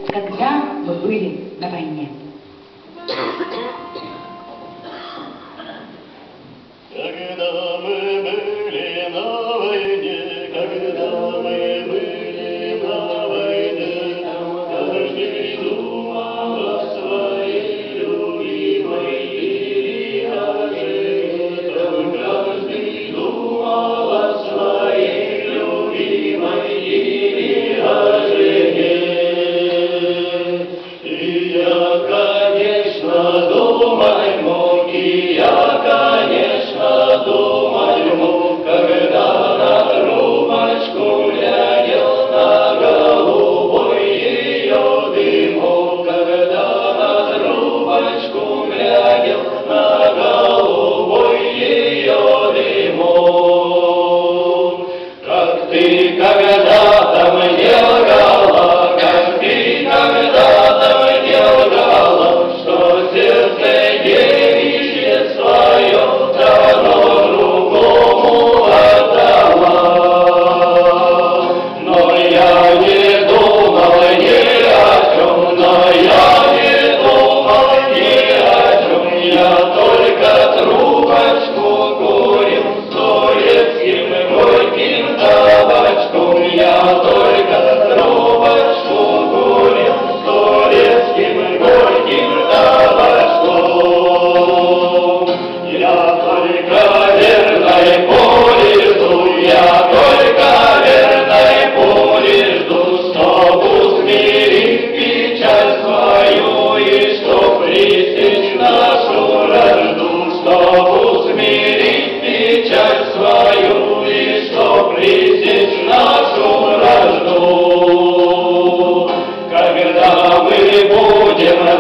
Когда вы были на войне? Когда мы были на войне, когда мы были на войне, каждый думал о своей любимой Ириаже, каждый думал о своей любимой Ириаже. И я, конечно, думать мог, и я, конечно, думать мог, когда на трубочку глядел на голубой ее дымок, когда на трубочку глядел на голубой ее дымок. Как ты когда-то мне лгала, как ты когда-то мне лгала, что сердце девичье свое давно другому отдала. Но я не думал ни о чем, но я не думал ни о чем, я только трубочку курил с турецким горьким табачком, я только трубочку курил с турецким горьким табачком. Я только верной пули жду, я только верной пули жду, чтоб усмирить печаль свою и чтоб пресечь нашу вражду, чтоб усмирить печаль свою и чтоб пресечь нашу вражду. Когда мы будем на